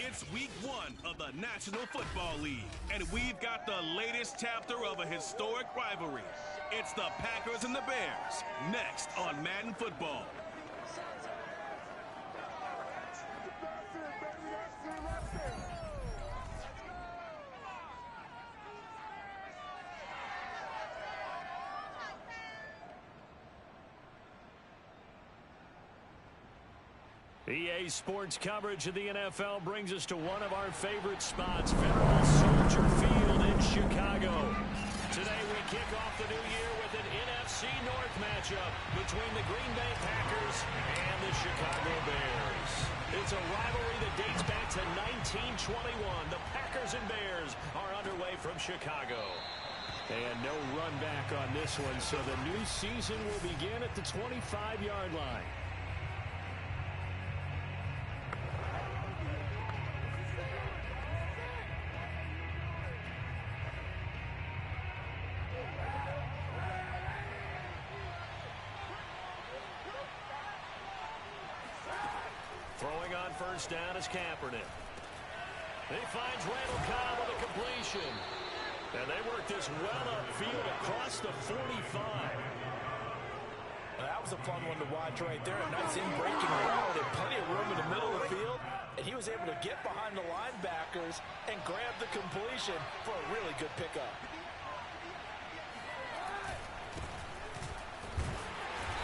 It's week 1 of the National Football League, and we've got the latest chapter of a historic rivalry. It's the Packers and the Bears, next on Madden Football. EA Sports coverage of the NFL brings us to one of our favorite spots, Federal Soldier Field in Chicago. Today we kick off the new year with an NFC North matchup between the Green Bay Packers and the Chicago Bears. It's a rivalry that dates back to 1921. The Packers and Bears are underway from Chicago. And no run back on this one, so the new season will begin at the 25-yard line. Throwing on first down is Kaepernick. He finds Randall Cobb with a completion. And they work this well upfield across the 45. That was a fun one to watch right there. A nice in-breaking route and plenty of room in the middle of the field. And he was able to get behind the linebackers and grab the completion for a really good pickup.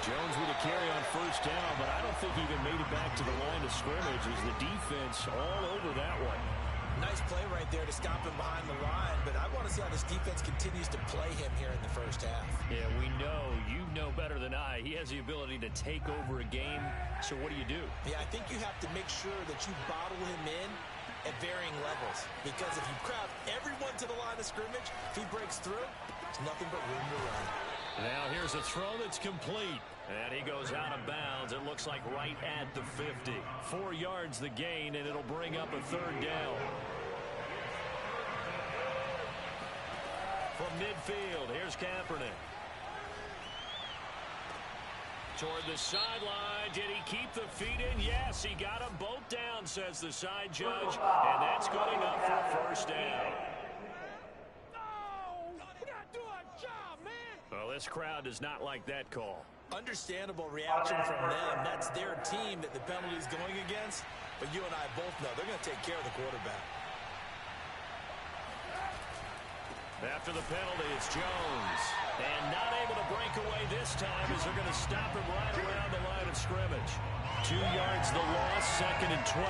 Jones with a carry on first down, but I don't think he even made it back to the line of scrimmage as the defense all over that one. Nice play right there to stop him behind the line, but I want to see how this defense continues to play him here in the first half. Yeah, we know, you know better than I, he has the ability to take over a game, so what do you do? Yeah, I think you have to make sure that you bottle him in at varying levels, because if you crowd everyone to the line of scrimmage, if he breaks through, there's nothing but room to run. Now here's a throw that's complete. And he goes out of bounds. It looks like right at the 50. 4 yards the gain, and it'll bring up a third down. From midfield, here's Kaepernick. Toward the sideline. Did he keep the feet in? Yes, he got them both down, says the side judge. And that's good enough for first down. Well, this crowd does not like that call. Understandable reaction from them. That's their team that the penalty is going against. But you and I both know they're going to take care of the quarterback. After the penalty, it's Jones. And not able to break away this time as they're going to stop him right around the line of scrimmage. 2 yards the loss, 2nd and 12.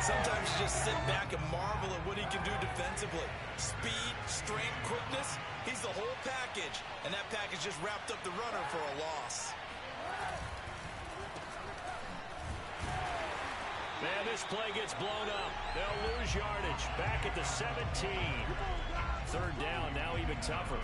Sometimes you just sit back and marvel at what he can do defensively. Speed, strength, quickness. He's the whole package. And that package just wrapped up the runner for a loss. Man, this play gets blown up. They'll lose yardage. Back at the 17. Third down, now even tougher.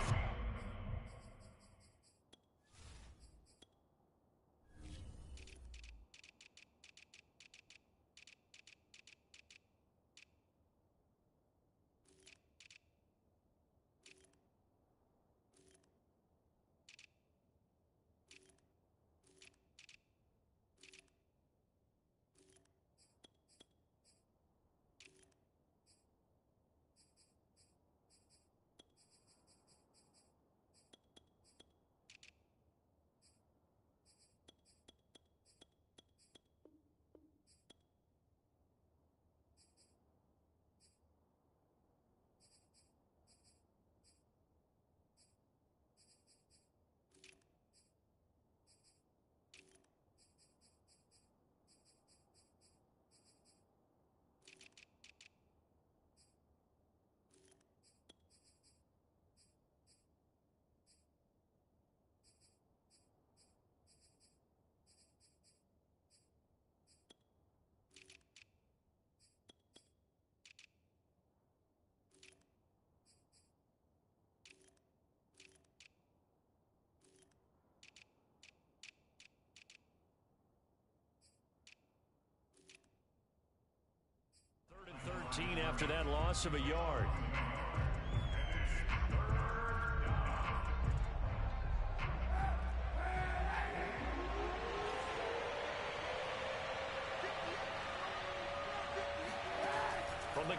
After that loss of a yard.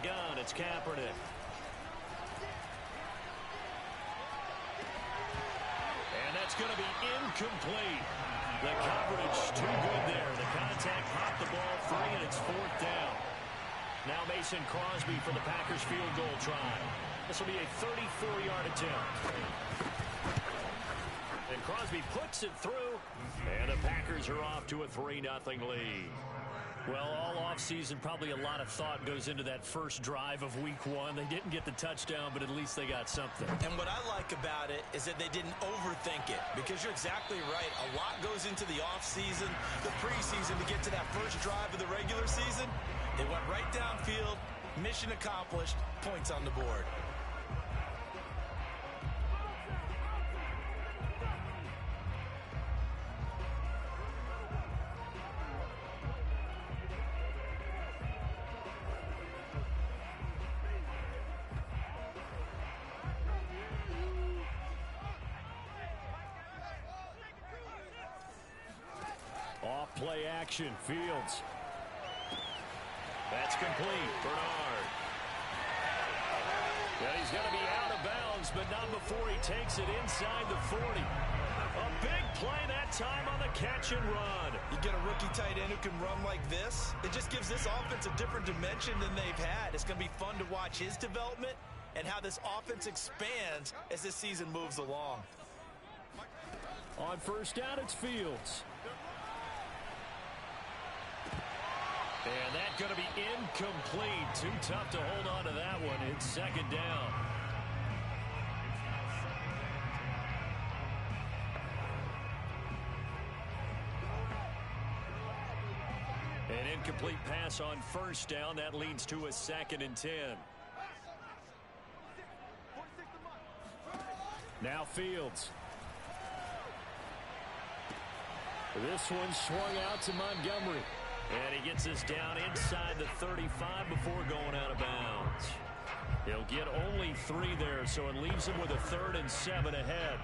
gun. It's Kaepernick. And that's going to be incomplete. The coverage too good there. The contact popped the ball free, and it's 4th down. Now Mason Crosby for the Packers field goal try. This will be a 34-yard attempt. And Crosby puts it through, and the Packers are off to a 3-0 lead. Well, all offseason, probably a lot of thought goes into that first drive of week 1. They didn't get the touchdown, but at least they got something. And what I like about it is that they didn't overthink it, because you're exactly right. A lot goes into the offseason, the preseason, to get to that first drive of the regular season. They went right downfield, mission accomplished, points on the board. Off play action, Fields. That's complete. Bernard. And he's going to be out of bounds, but not before he takes it inside the 40. A big play that time on the catch and run. You get a rookie tight end who can run like this, it just gives this offense a different dimension than they've had. It's going to be fun to watch his development and how this offense expands as this season moves along. On first down, it's Fields. And that's going to be incomplete. Too tough to hold on to that one. It's 2nd down. An incomplete pass on first down. That leads to a 2nd and 10. Now Fields. This one swung out to Montgomery. And he gets us down inside the 35 before going out of bounds. He'll get only 3 there, so it leaves him with a 3rd and 7 ahead.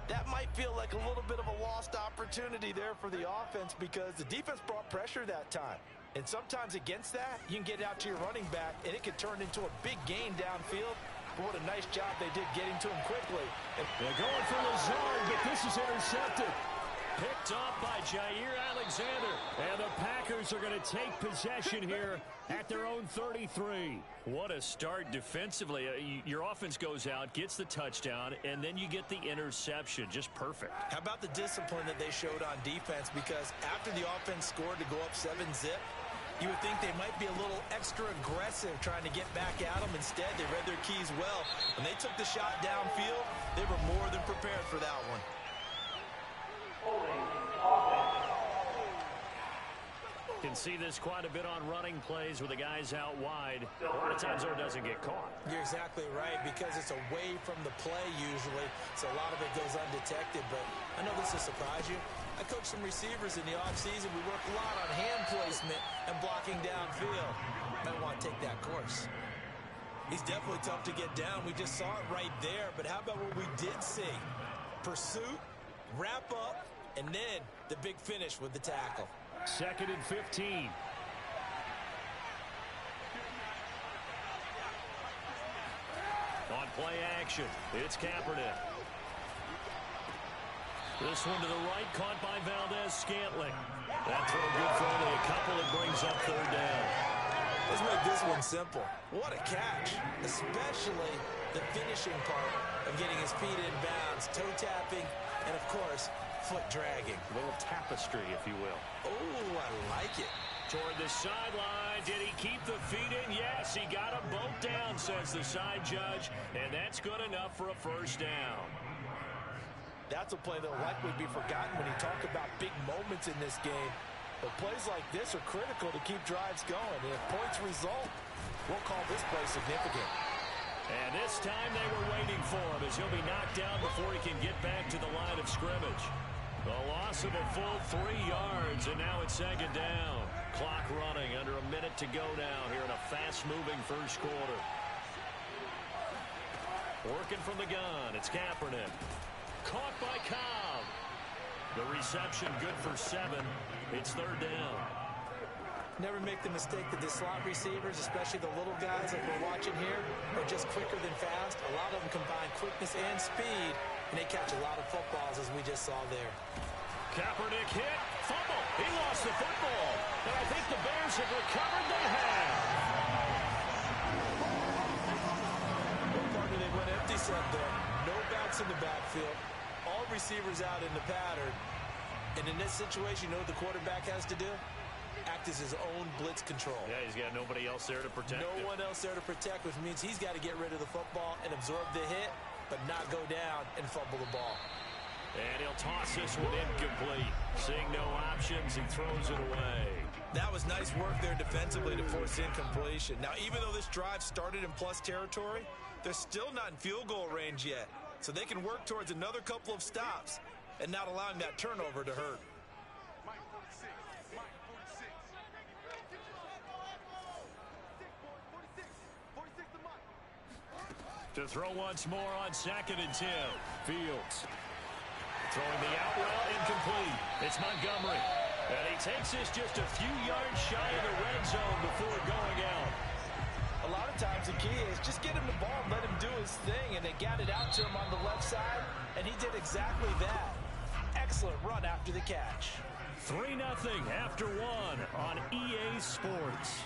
That might feel like a little bit of a lost opportunity there for the offense, because the defense brought pressure that time. And sometimes against that, you can get out to your running back, and it could turn into a big gain downfield. But what a nice job they did getting to him quickly. They're going for Lazard, but this is intercepted. Picked off by Jair Alexander. And the Packers are going to take possession here at their own 33. What a start defensively. Your offense goes out, gets the touchdown, and then you get the interception. Just perfect. How about the discipline that they showed on defense? Because after the offense scored to go up 7-zip, you would think they might be a little extra aggressive trying to get back at them. Instead, they read their keys well. When they took the shot downfield, they were more than prepared for that one. Can see this quite a bit on running plays with the guys out wide. A lot of times though, it doesn't get caught. You're exactly right, because it's away from the play usually, so a lot of it goes undetected. But I know this will surprise you. I coach some receivers in the offseason. We work a lot on hand placement and blocking downfield. Might want to take that course. He's definitely tough to get down. We just saw it right there. But how about what we did see? Pursuit, wrap up, and then the big finish with the tackle. 2nd and 15. On play action, it's Kaepernick. This one to the right, caught by Valdez-Scantling. That throw good for only a couple. It brings up 3rd down. Let's make this one simple. What a catch, especially the finishing part of getting his feet in bounds, toe tapping, and of course, foot dragging. A little tapestry, if you will. Oh, I like it. Toward the sideline. Did he keep the feet in? Yes, he got them both down, says the side judge, and that's good enough for a 1st down. That's a play that will likely be forgotten when you talk about big moments in this game. But plays like this are critical to keep drives going. And if points result, we'll call this play significant. And this time they were waiting for him, as he'll be knocked down before he can get back to the line of scrimmage. The loss of a full 3 yards, and now it's 2nd down. Clock running, under a minute to go now here in a fast-moving first quarter. Working from the gun, it's Kaepernick. Caught by Cobb. The reception good for 7. It's 3rd down. Never make the mistake that the slot receivers, especially the little guys like we're watching here, are just quicker than fast. A lot of them combine quickness and speed, and they catch a lot of footballs, as we just saw there. Kaepernick hit, fumble. He lost the football. And I think the Bears have recovered. They have. Partner, they went empty set there. No backs in the backfield. All receivers out in the pattern. And in this situation, you know what the quarterback has to do? Act as his own blitz control. Yeah, he's got nobody else there to protect him. No one else there to protect, which means he's got to get rid of the football and absorb the hit, but not go down and fumble the ball. And he'll toss this one incomplete. Seeing no options, he throws it away. That was nice work there defensively to force incompletion. Now, even though this drive started in plus territory, they're still not in field goal range yet. So they can work towards another couple of stops and not allowing that turnover to hurt. To throw once more on 2nd and 10. Fields. Throwing the out well, incomplete. It's Montgomery. And he takes this just a few yards shy of the red zone before going out. A lot of times the key is just get him the ball and let him do his thing. And they got it out to him on the left side, and he did exactly that. Excellent run after the catch. 3-0 after 1 on EA Sports.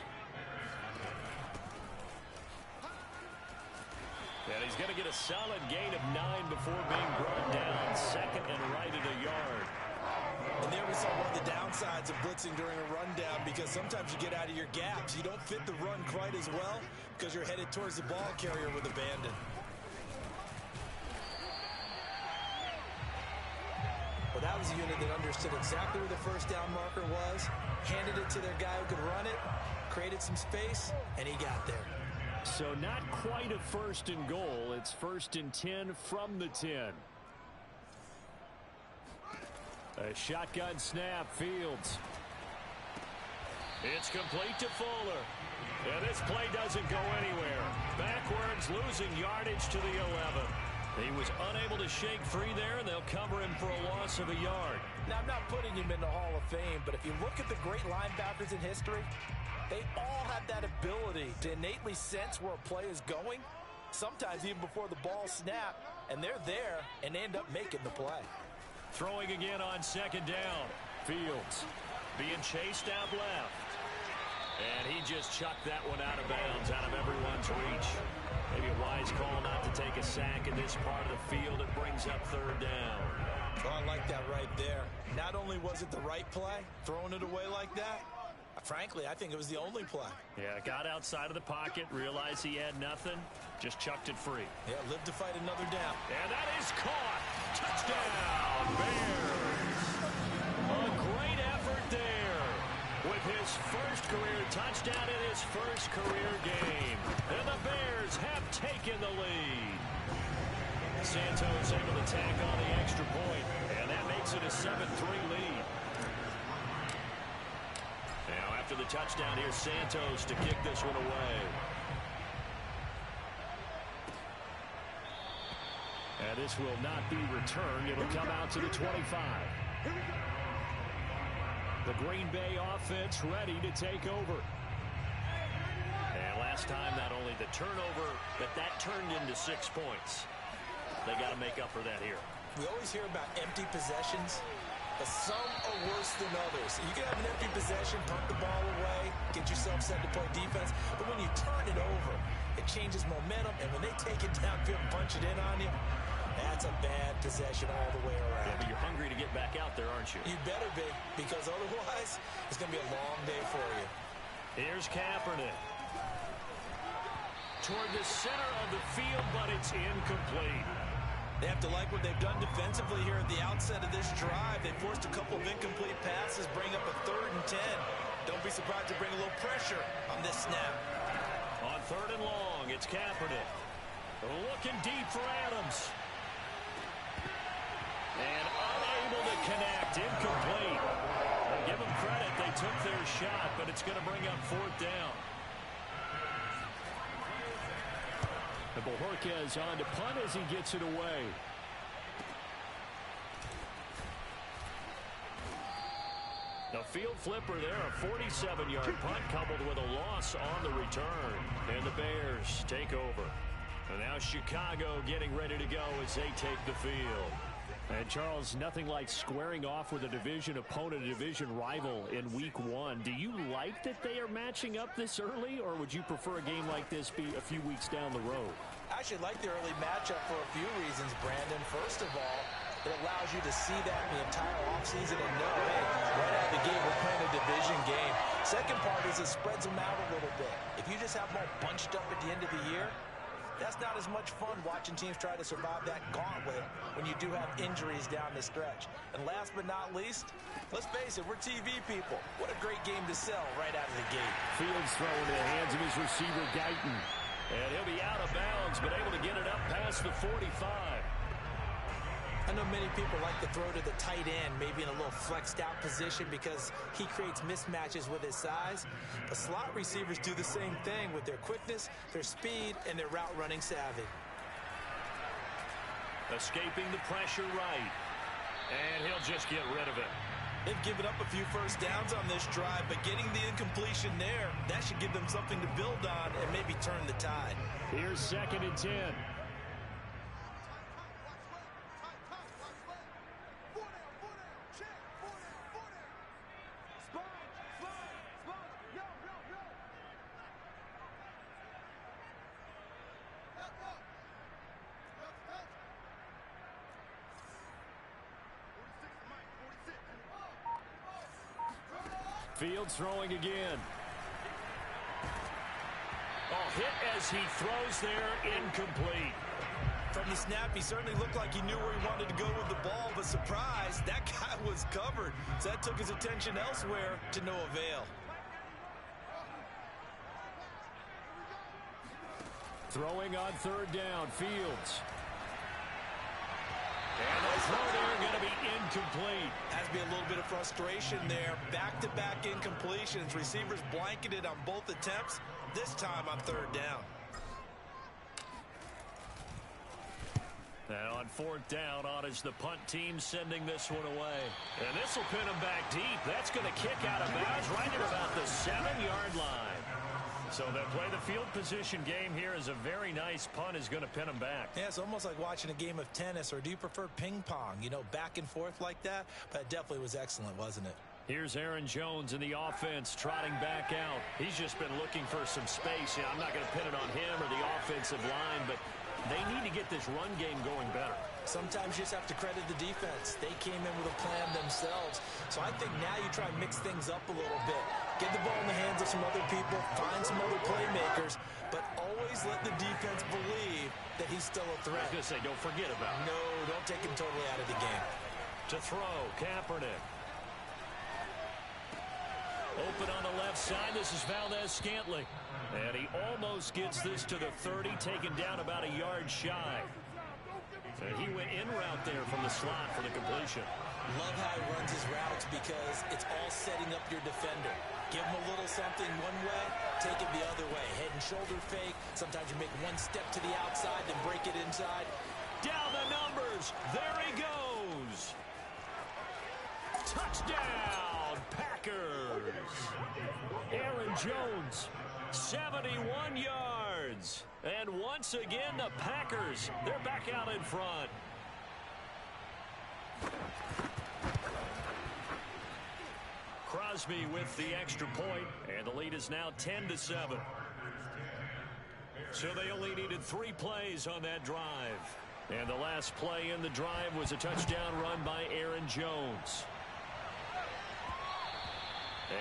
And he's going to get a solid gain of 9 before being brought down. 2nd and right at a yard. And there we saw one of the downsides of blitzing during a rundown, because sometimes you get out of your gaps. You don't fit the run quite as well because you're headed towards the ball carrier with abandon. Well, that was a unit that understood exactly where the first down marker was, handed it to their guy who could run it, created some space, and he got there. So not quite a 1st and goal. It's 1st and 10 from the 10. A shotgun snap, Fields. It's complete to Fuller. And this play doesn't go anywhere. Backwards, losing yardage to the 11. He was unable to shake free there, and they'll cover him for a loss of a yard. Now, I'm not putting him in the Hall of Fame, but if you look at the great linebackers in history, they all have that ability to innately sense where a play is going, sometimes even before the ball snapped, and they're there and end up making the play. Throwing again on 2nd down. Fields being chased out left. And he just chucked that one out of bounds, out of everyone's reach. Maybe a wise call not to take a sack in this part of the field. It brings up 3rd down. Oh, I like that right there. Not only was it the right play, throwing it away like that, frankly, I think it was the only play. Yeah, got outside of the pocket, realized he had nothing, just chucked it free. Yeah, lived to fight another down. And that is caught. Touchdown, Bears. A great effort there with his first career touchdown in his first career game. And the Bears have taken the lead. Santos able to tack on the extra point, and that makes it a 7-3 lead. Now, after the touchdown, here's Santos to kick this one away. And this will not be returned. It'll come out to the 25. The Green Bay offense ready to take over. And last time, not only the turnover, but that turned into 6 points. They got to make up for that here. We always hear about empty possessions, but some are worse than others. You can have an empty possession, punt the ball away, get yourself set to play defense, but when you turn it over, it changes momentum, and when they take it downfield and punch it in on you, that's a bad possession all the way around. Yeah, but you're hungry to get back out there, aren't you? You better be, because otherwise, it's going to be a long day for you. Here's Kaepernick. Toward the center of the field, but it's incomplete. They have to like what they've done defensively here at the outset of this drive. They forced a couple of incomplete passes, bring up a 3rd and 10. Don't be surprised to bring a little pressure on this snap. On 3rd and long, it's Kaepernick. Looking deep for Adams. And unable to connect, incomplete. Well, give them credit, they took their shot, but it's going to bring up 4th down. And Bojorquez on to punt as he gets it away. The field flipper there, a 47-yard punt coupled with a loss on the return. And the Bears take over. And now Chicago getting ready to go as they take the field. And Charles, nothing like squaring off with a division opponent, a division rival in week 1. Do you like that they are matching up this early, or would you prefer a game like this be a few weeks down the road? I actually like the early matchup for a few reasons, Brandon. First of all, it allows you to see that in the entire offseason and know, hey, right out of the gate, we're playing a division game. Second part is it spreads them out a little bit. If you just have them all bunched up at the end of the year, that's not as much fun watching teams try to survive that gauntlet when you do have injuries down the stretch. And last but not least, let's face it, we're TV people. What a great game to sell right out of the gate. Fields throwing in the hands of his receiver, Guyton. And he'll be out of bounds, but able to get it up past the 45. I know many people like to throw to the tight end, maybe in a little flexed out position because he creates mismatches with his size. But slot receivers do the same thing with their quickness, their speed, and their route running savvy. Escaping the pressure right. And he'll just get rid of it. They've given up a few first downs on this drive, but getting the incompletion there, that should give them something to build on and maybe turn the tide. Here's 2nd and 10. Fields throwing again. Oh, hit as he throws there, incomplete. From the snap, he certainly looked like he knew where he wanted to go with the ball, but surprise, that guy was covered. So that took his attention elsewhere to no avail. Throwing on 3rd down, Fields. And the throw there going to be incomplete. Has to be a little bit of frustration there. Back-to-back incompletions. Receivers blanketed on both attempts, this time on 3rd down. And on 4th down, on is the punt team sending this one away. And this will pin him back deep. That's going to kick out of bounds right at about the 7-yard line. So they'll play the field position game here as a very nice punt is going to pin them back. Yeah, it's almost like watching a game of tennis, or do you prefer ping pong? You know, back and forth like that? But it definitely was excellent, wasn't it? Here's Aaron Jones in the offense trotting back out. He's just been looking for some space. Yeah, I'm not going to pin it on him or the offensive line, but they need to get this run game going better. Sometimes you just have to credit the defense. They came in with a plan themselves. So I think now you try and mix things up a little bit. Get the ball in the hands of some other people, find some other playmakers, but always let the defense believe that he's still a threat. I was going to say, don't forget about it. No, don't take him totally out of the game. To throw, Kaepernick. Open on the left side. This is Valdez-Scantling. And he almost gets this to the 30, taken down about a yard shy. And he went in route there from the slot for the completion. Love how he runs his routes because it's all setting up your defender. Give him a little something one way, take it the other way. Head and shoulder fake. Sometimes you make one step to the outside, then break it inside. Down the numbers. There he goes. Touchdown, Packers. Aaron Jones, 71 yards. And once again, the Packers, they're back out in front. Crosby with the extra point, and the lead is now 10-7. So they only needed 3 plays on that drive. And the last play in the drive was a touchdown run by Aaron Jones.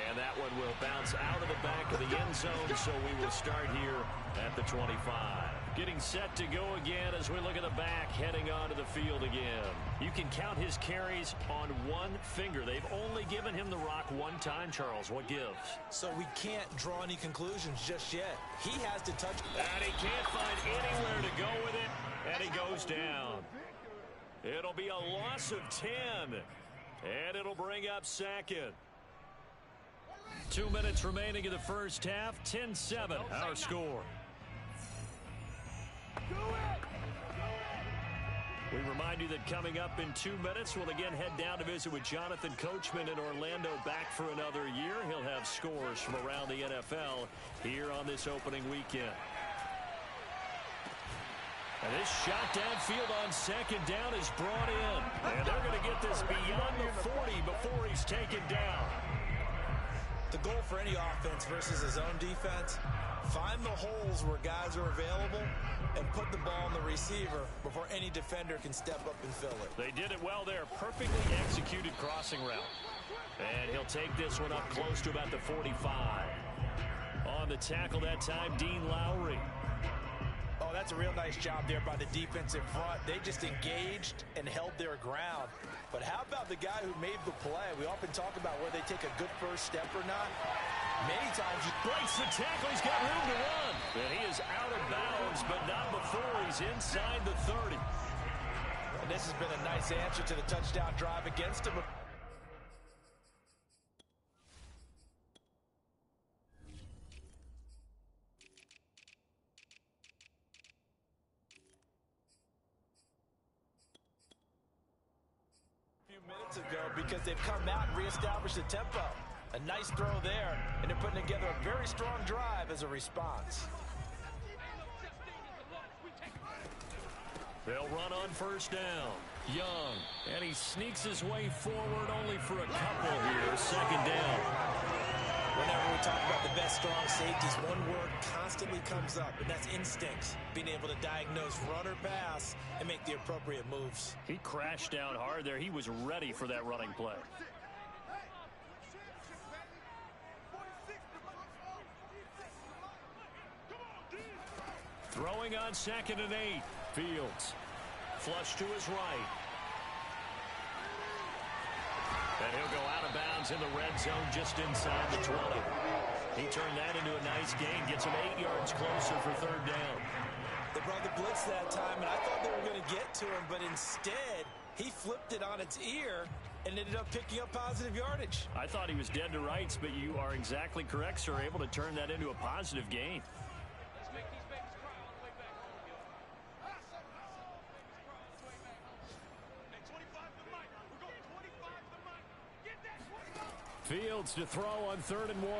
And that one will bounce out of the back of the end zone, so we will start here at the 25. Getting set to go again as we look at the back, heading onto the field again. You can count his carries on one finger. They've only given him the rock one time, Charles. What gives? So we can't draw any conclusions just yet. He has to touch. And he can't find anywhere to go with it, and he goes down. It'll be a loss of 10, and it'll bring up 2nd. 2 minutes remaining in the first half. 10-7, our score. We remind remind you that coming up in 2 minutes, we'll again head down to visit with Jonathan Coachman in Orlando, back for another year. He'll have scores from around the NFL here on this opening weekend. And this shot downfield on second down is brought in. And they're going to get this beyond the 40 before he's taken down. The goal for any offense versus his own defense, find the holes where guys are available and put the ball on the receiver before any defender can step up and fill it. They did it well there. Perfectly executed crossing route. And he'll take this one up close to about the 45. On the tackle that time, Dean Lowry. Oh, that's a real nice job there by the defensive front. They just engaged and held their ground. But how about the guy who made the play? We often talk about where they take a good first step or not. Many times he breaks the tackle. He's got room to run. And he is out of bounds, but not before he's inside the 30. And this has been a nice answer to the touchdown drive against him. Minutes ago, because they've come out and reestablished the tempo. A nice throw there, and they're putting together a very strong drive as a response. They'll run on first down. Young, and he sneaks his way forward only for a couple here. Second down. Whenever we talk about the best strong safeties, one word constantly comes up, and that's instincts. Being able to diagnose run or pass and make the appropriate moves. He crashed down hard there. He was ready for that running play. Throwing on 2nd and 8. Fields. Flush to his right. And he'll go out of bounds in the red zone just inside the 20. He turned that into a nice gain. Gets him 8 yards closer for third down. They brought the blitz that time, and I thought they were going to get to him, but instead, he flipped it on its ear and ended up picking up positive yardage. I thought he was dead to rights, but you are exactly correct, sir. Able to turn that into a positive gain. Fields to throw on 3rd and 1.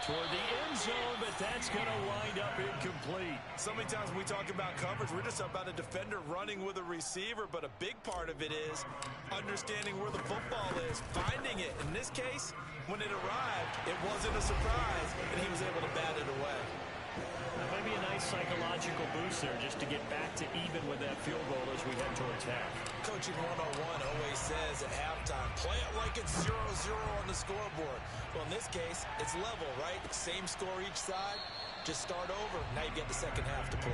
Toward the end zone, but that's going to wind up incomplete. So many times when we talk about coverage, we're just about a defender running with a receiver, but a big part of it is understanding where the football is, finding it. In this case, when it arrived, it wasn't a surprise, and he was able to bat it away. Maybe a nice psychological boost there just to get back to even with that field goal as we head towards half. Coaching 101 always says at halftime, play it like it's 0-0 on the scoreboard. Well, in this case, it's level, right? Same score each side. Just start over. Now you get the second half to play.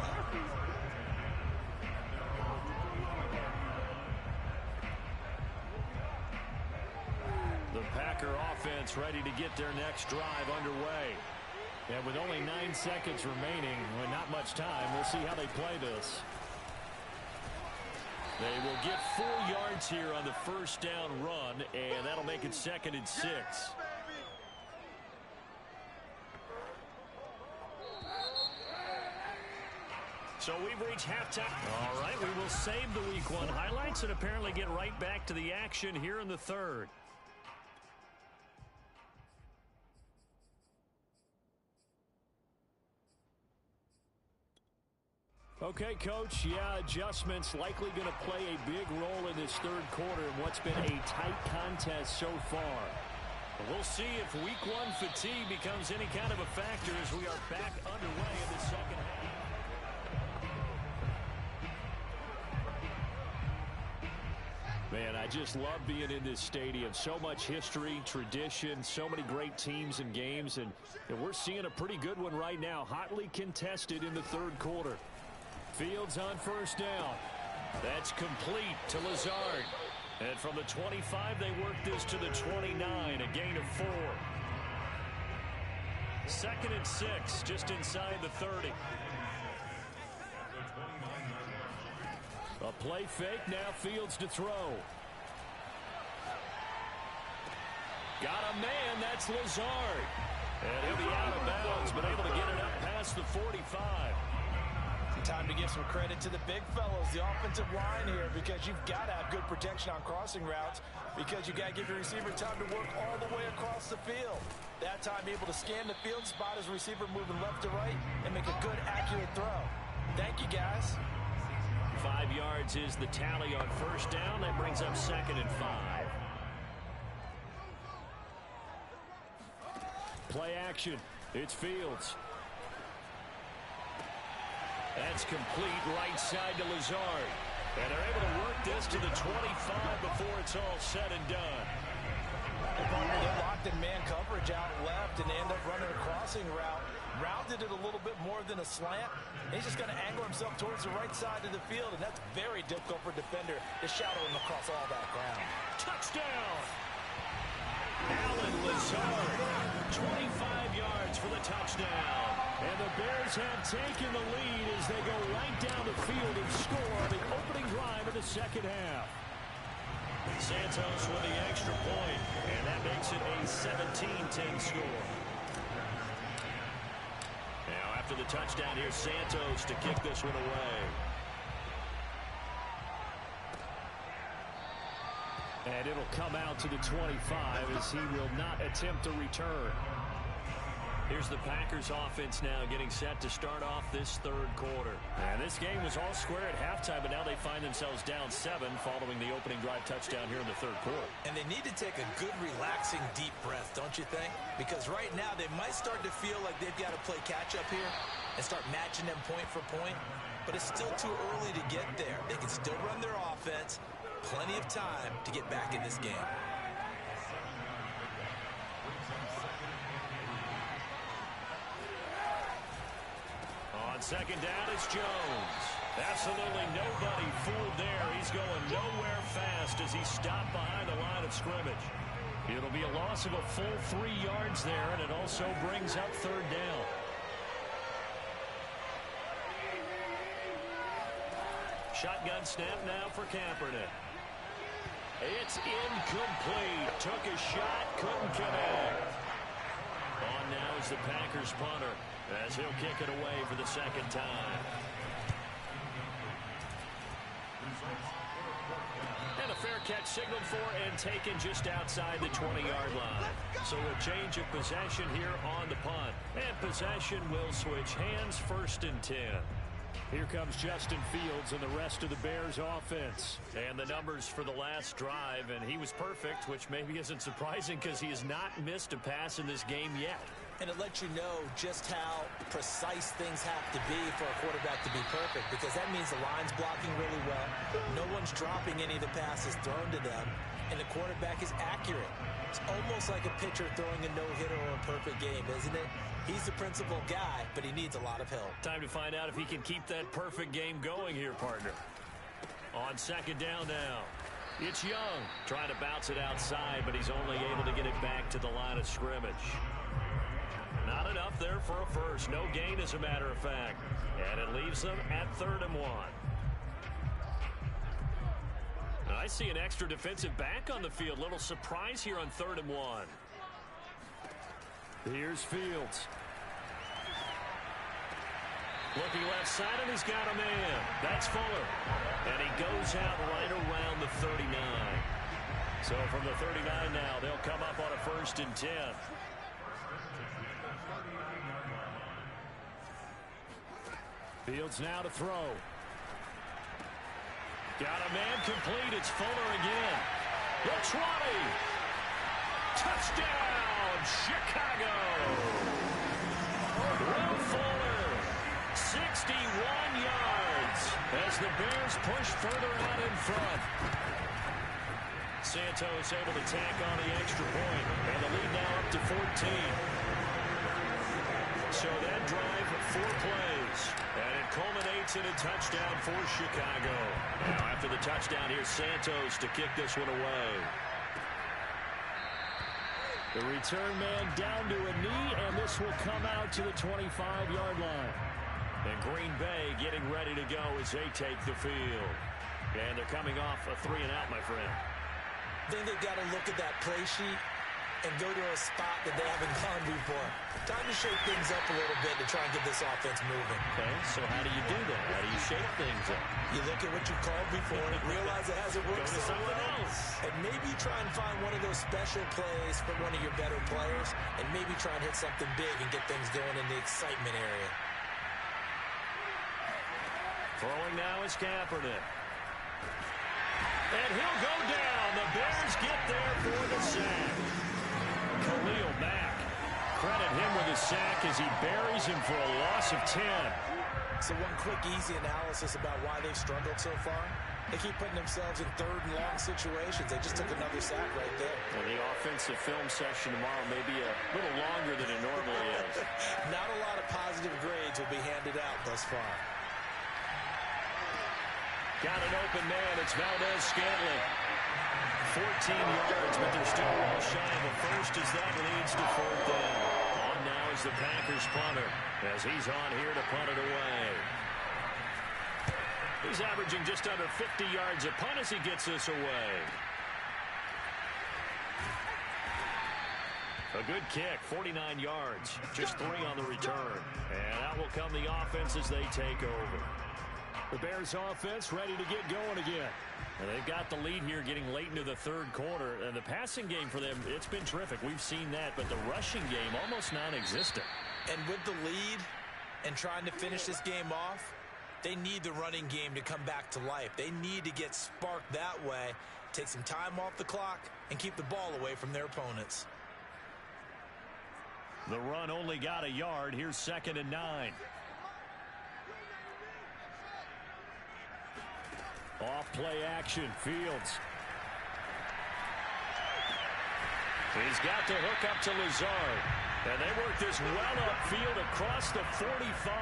The Packer offense ready to get their next drive underway. And with only 9 seconds remaining, well, not much time, we'll see how they play this. They will get 4 yards here on the first down run, and that'll make it 2nd and 6. So we've reached halftime. All right, we will save the Week 1 highlights and apparently get right back to the action here in the 3rd. Okay, Coach, yeah, adjustments likely going to play a big role in this 3rd quarter in what's been a tight contest so far. We'll see if Week 1 fatigue becomes any kind of a factor as we are back underway in the second half. Man, I just love being in this stadium. So much history, tradition, so many great teams and games, and we're seeing a pretty good one right now, hotly contested in the 3rd quarter. Fields on first down. That's complete to Lazard. And from the 25, they work this to the 29, a gain of 4. 2nd and 6, just inside the 30. A play fake, now Fields to throw. Got a man, that's Lazard. And he'll be out of bounds, but able to get it up past the 45. Time to give some credit to the big fellows, the offensive line here, because you've got to have good protection on crossing routes because you got to give your receiver time to work all the way across the field. That time able to scan the field, spot his receiver moving left to right, and make a good, accurate throw. Thank you, guys. 5 yards is the tally on first down. That brings up 2nd and 5. Play action. It's Fields. That's complete right side to Lazard. And they're able to work this to the 25 before it's all said and done. They're locked in man coverage out left, and they end up running a crossing route. Rounded it a little bit more than a slant. He's just going to angle himself towards the right side of the field, and that's very difficult for a defender to shadow him across all that ground. Touchdown! Allen Lazard, 25 yards for the touchdown. And the Bears have taken the lead as they go right down the field and score on the opening drive of the second half. Santos with the extra point, and that makes it a 17-10 score. Now after the touchdown, here's Santos to kick this one away. And it'll come out to the 25 as he will not attempt to return. Here's the Packers offense now getting set to start off this third quarter. And this game was all square at halftime, but now they find themselves down 7 following the opening drive touchdown here in the third quarter. And they need to take a good, relaxing, deep breath, don't you think? Because right now they might start to feel like they've got to play catch-up here and start matching them point for point. But it's still too early to get there. They can still run their offense. Plenty of time to get back in this game. On second down, it's Jones. Absolutely nobody fooled there. He's going nowhere fast as he stopped behind the line of scrimmage. It'll be a loss of a full 3 yards there, and it also brings up third down. Shotgun snap now for Kaepernick. It's incomplete. Took a shot, couldn't connect. On now is the Packers punter as he'll kick it away for the second time. And a fair catch signaled for and taken just outside the 20-yard line. So a change of possession here on the punt. And possession will switch hands, 1st and 10. Here comes Justin Fields and the rest of the Bears offense. And the numbers for the last drive, and he was perfect, which maybe isn't surprising because he has not missed a pass in this game yet. And it lets you know just how precise things have to be for a quarterback to be perfect, because that means the line's blocking really well. No one's dropping any of the passes thrown to them, and the quarterback is accurate. It's almost like a pitcher throwing a no-hitter or a perfect game, isn't it? He's the principal guy, but he needs a lot of help. Time to find out if he can keep that perfect game going here, partner. On second down now. It's Young trying to bounce it outside, but he's only able to get it back to the line of scrimmage. Not enough there for a first. No gain, as a matter of fact. And it leaves them at 3rd and 1. I see an extra defensive back on the field. Little surprise here on 3rd and 1. Here's Fields. Looking left side, and he's got a man. That's Fuller. And he goes out right around the 39. So from the 39 now, they'll come up on a 1st and 10. Fields now to throw. Got a man complete. It's Fuller again. The 20. Touchdown, Chicago. Will Fuller, 61 yards as the Bears push further out in front. Santos able to tack on the extra point, and the lead now up to 14. So that drive, 4 plays, and it culminates in a touchdown for Chicago. Now after the touchdown, here's Santos to kick this one away. The return man down to a knee, and this will come out to the 25-yard line. And Green Bay getting ready to go as they take the field. And they're coming off a 3-and-out, my friend. I think they've got to look at that play sheet and go to a spot that they haven't gone before. Time to shake things up a little bit to try and get this offense moving. Okay, so how do you do that? How do you shake things up? You look at what you called before and realize it hasn't worked so well. And maybe try and find one of those special plays from one of your better players and maybe try and hit something big and get things going in the excitement area. Throwing now is Kaepernick. And he'll go down. The Bears get there for the sack. Khalil Mack. Credit him with a sack as he buries him for a loss of 10. So one quick, easy analysis about why they've struggled so far. They keep putting themselves in third and long situations. They just took another sack right there. Well, the offensive film session tomorrow may be a little longer than it normally is. Not a lot of positive grades will be handed out thus far. Got an open man. It's Valdez-Scantling. 14 yards, but they're still well shy of the first as that leads to fourth down. On now is the Packers punter as he's on here to punt it away. He's averaging just under 50 yards a punt as he gets this away. A good kick, 49 yards, just 3 on the return. And out will come the offense as they take over. The Bears offense ready to get going again. And they've got the lead here getting late into the third quarter. And the passing game for them, it's been terrific. We've seen that, but the rushing game almost non-existent. And with the lead and trying to finish this game off, they need the running game to come back to life. They need to get sparked that way, take some time off the clock, and keep the ball away from their opponents. The run only got a yard. Here's 2nd and 9. Off play action, Fields. He's got the hook up to Lazard. And they work this well upfield across the 45.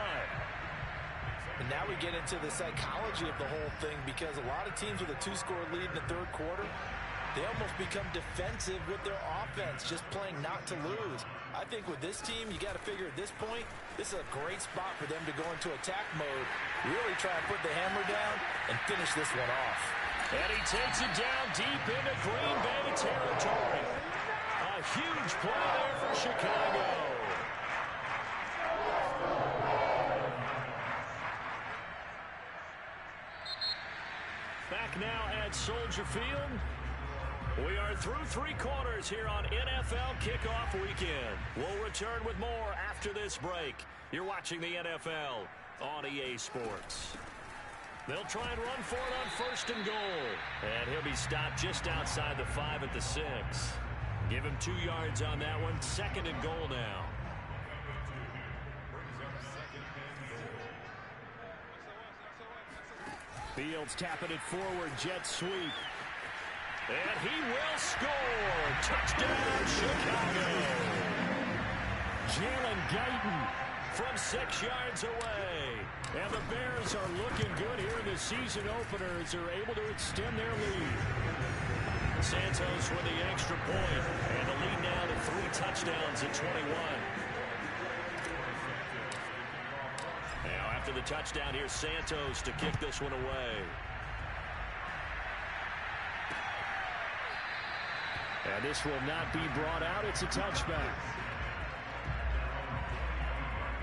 And now we get into the psychology of the whole thing because a lot of teams with a 2-score lead in the third quarter, they almost become defensive with their offense, just playing not to lose. I think with this team, you got to figure at this point, this is a great spot for them to go into attack mode, really try and put the hammer down and finish this one off. And he takes it down deep into Green Bay territory. A huge play there for Chicago. Back now at Soldier Field. We are through 3 quarters here on NFL Kickoff Weekend. We'll return with more after this break. You're watching the NFL on EA Sports. They'll try and run for it on 1st and goal. And he'll be stopped just outside the 5 at the 6. Give him 2 yards on that one. 2nd and goal now. Fields tapping it forward. Jet sweep. And he will score. Touchdown, Chicago. Jalen Guyton from 6 yards away. And the Bears are looking good here in the season opener as they're able to extend their lead. Santos with the extra point. And the lead now to 3 touchdowns at 21. Now after the touchdown, here's Santos to kick this one away. And this will not be brought out. It's a touchback.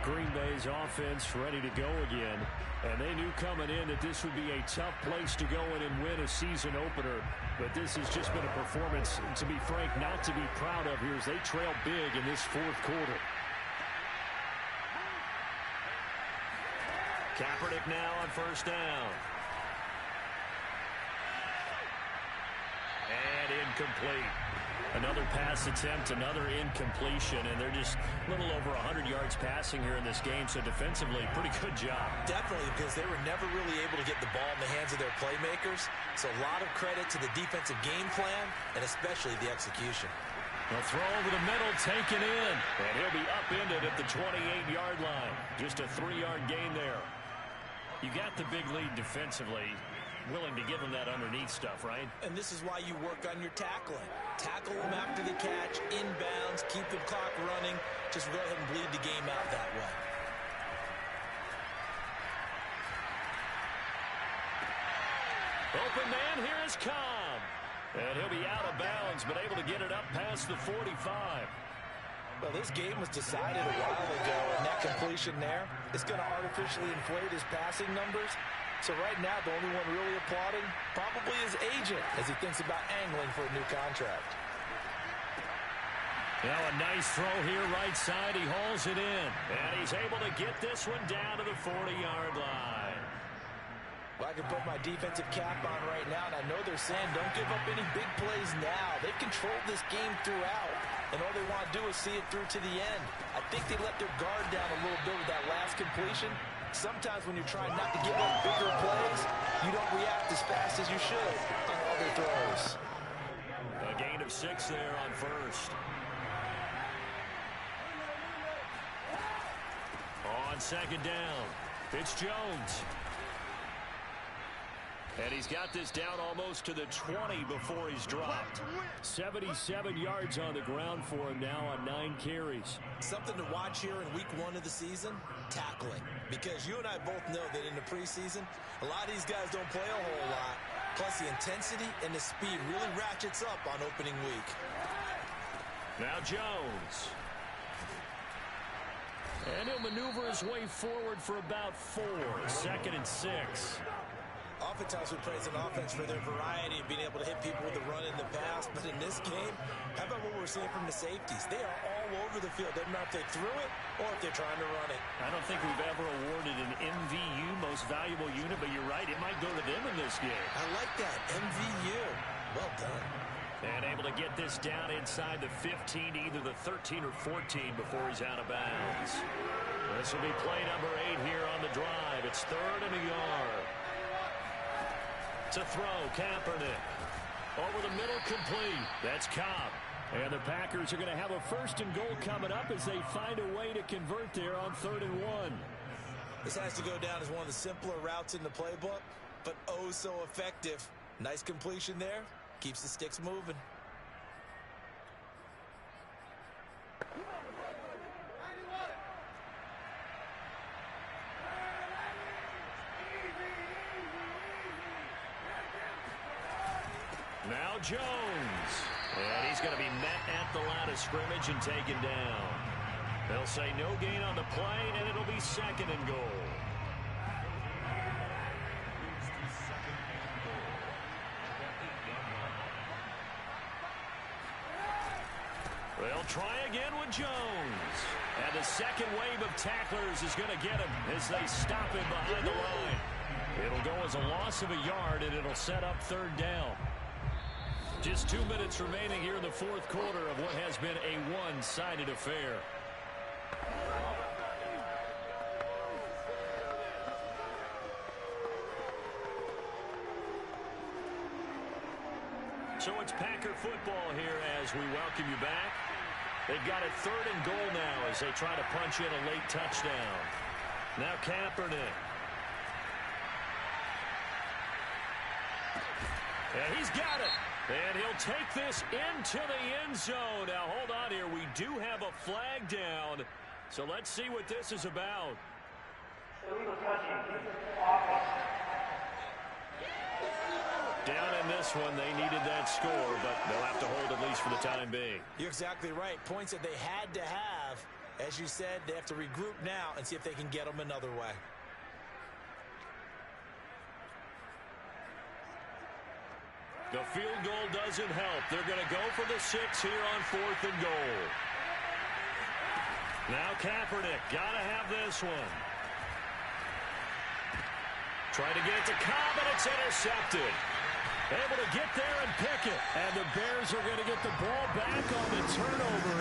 Green Bay's offense ready to go again. And they knew coming in that this would be a tough place to go in and win a season opener. But this has just been a performance, to be frank, not to be proud of here as they trail big in this 4th quarter. Kaepernick now on 1st down. And incomplete. Another pass attempt, another incompletion, and they're just a little over 100 yards passing here in this game, so defensively, pretty good job. Definitely, because they were never really able to get the ball in the hands of their playmakers, so a lot of credit to the defensive game plan, and especially the execution. They'll throw over the middle, taken in, and he'll be upended at the 28-yard line. Just a 3-yard gain there. You got the big lead defensively. Willing to give them that underneath stuff, right? And this is why you work on your tackling. Tackle them after the catch, inbounds, keep the clock running. Just go ahead and bleed the game out that way. Open man, here is Cobb. And he'll be out of bounds, but able to get it up past the 45. Well, this game was decided a while ago, and that completion there is going to artificially inflate his passing numbers. So right now, the only one really applauding probably his agent as he thinks about angling for a new contract. Now a nice throw here right side. He hauls it in. And he's able to get this one down to the 40-yard line. Well, I can put my defensive cap on right now, and I know they're saying don't give up any big plays now. They've controlled this game throughout, and all they want to do is see it through to the end. I think they let their guard down a little bit with that last completion. Sometimes when you're trying not to give up bigger plays, you don't react as fast as you should on all their throws. A gain of 6 there on first. On second down, it's Jones. And he's got this down almost to the 20 before he's dropped. 77 yards on the ground for him now on 9 carries. Something to watch here in week 1 of the season, tackling. Because you and I both know that in the preseason, a lot of these guys don't play a whole lot. Plus the intensity and the speed really ratchets up on opening week. Now Jones. And he'll maneuver his way forward for about 4. 2nd and 6. Oftentimes we praise an offense for their variety of being able to hit people with the run in the pass. But in this game, how about what we're seeing from the safeties? They are all over the field. Doesn't matter if they threw it or if they're trying to run it. I don't think we've ever awarded an MVU, most valuable unit, but you're right. It might go to them in this game. I like that. MVU. Well done. And able to get this down inside the 15, either the 13 or 14 before he's out of bounds. This will be play number 8 here on the drive. It's 3rd and a yard. To throw, Kaepernick. Over the middle, complete. That's Cobb. And the Packers are going to have a 1st and goal coming up as they find a way to convert there on 3rd and 1. This has to go down as one of the simpler routes in the playbook, but oh so effective. Nice completion there. Keeps the sticks moving. Now Jones. And he's going to be met at the line of scrimmage and taken down. They'll say no gain on the play, and it'll be 2nd and goal. They'll try again with Jones. And the second wave of tacklers is going to get him as they stop him behind the line. It'll go as a loss of a yard, and it'll set up 3rd down. Just 2 minutes remaining here in the 4th quarter of what has been a one-sided affair. So it's Packer football here as we welcome you back. They've got it 3rd and goal now as they try to punch in a late touchdown. Now Kaepernick. And he's got it. And he'll take this into the end zone. Now, hold on here. We do have a flag down. So let's see what this is about. Down in this one, they needed that score, but they'll have to hold at least for the time being. You're exactly right. Points that they had to have. As you said, they have to regroup now and see if they can get them another way. The field goal doesn't help. They're going to go for the 6 here on 4th and goal. Now Kaepernick, got to have this one. Trying to get it to Cobb, and it's intercepted. Able to get there and pick it. And the Bears are going to get the ball back on the turnover.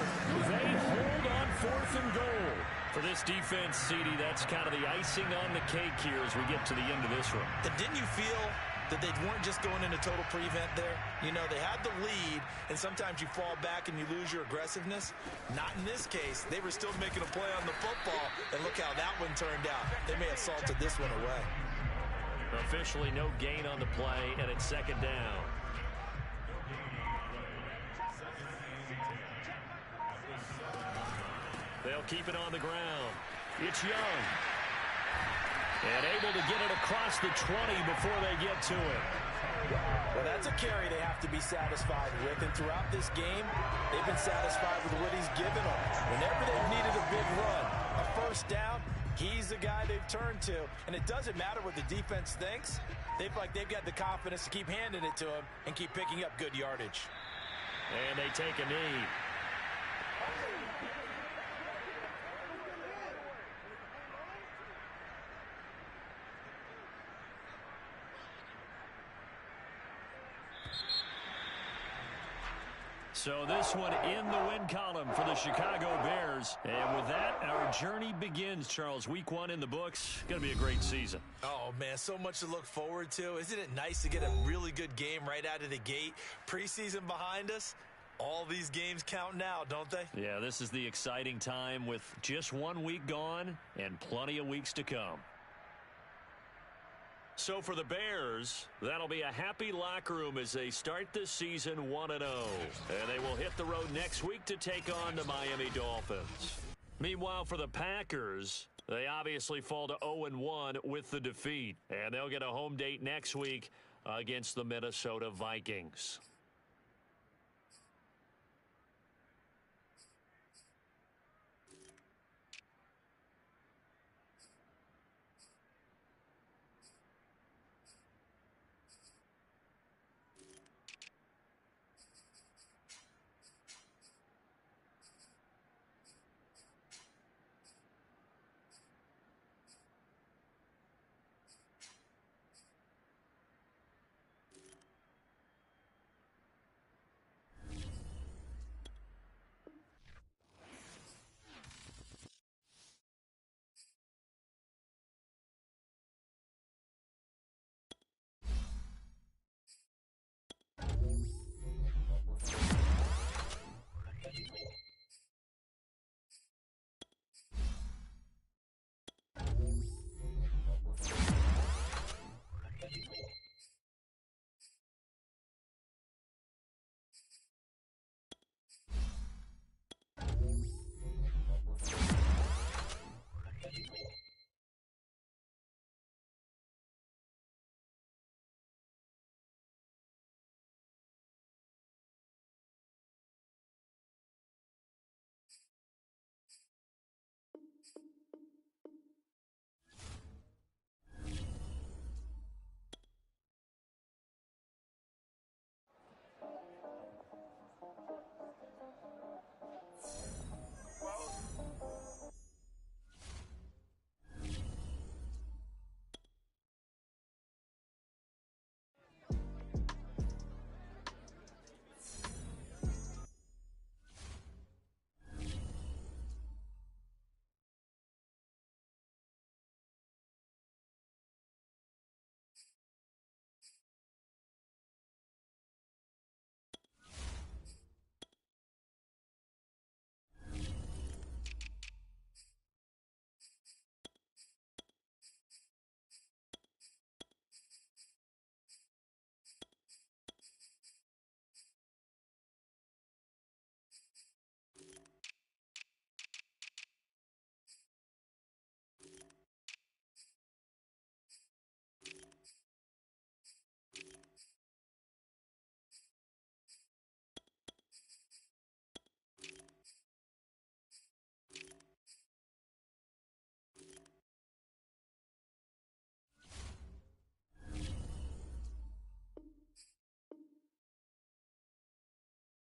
They hold on 4th and goal. For this defense, CD, that's kind of the icing on the cake here as we get to the end of this one. And didn't you feel that they weren't just going into total prevent there? You know, they had the lead, and sometimes you fall back and you lose your aggressiveness. Not in this case. They were still making a play on the football, and look how that one turned out. They may have salted this one away. Officially no gain on the play, and it's 2nd down. They'll keep it on the ground. It's Young. And able to get it across the 20 before they get to it. Well, that's a carry they have to be satisfied with. And throughout this game, they've been satisfied with what he's given them. Whenever they've needed a big run, a first down, he's the guy they've turned to. And it doesn't matter what the defense thinks. They feel like they've got the confidence to keep handing it to him and keep picking up good yardage. And they take a knee. So this one in the win column for the Chicago Bears. And with that, our journey begins, Charles. Week 1 in the books. Going to be a great season. Oh, man, so much to look forward to. Isn't it nice to get a really good game right out of the gate? Preseason behind us. All these games count now, don't they? Yeah, this is the exciting time with just 1 week gone and plenty of weeks to come. So for the Bears, that'll be a happy locker room as they start this season 1-0. And they will hit the road next week to take on the Miami Dolphins. Meanwhile, for the Packers, they obviously fall to 0-1 with the defeat. And they'll get a home date next week against the Minnesota Vikings.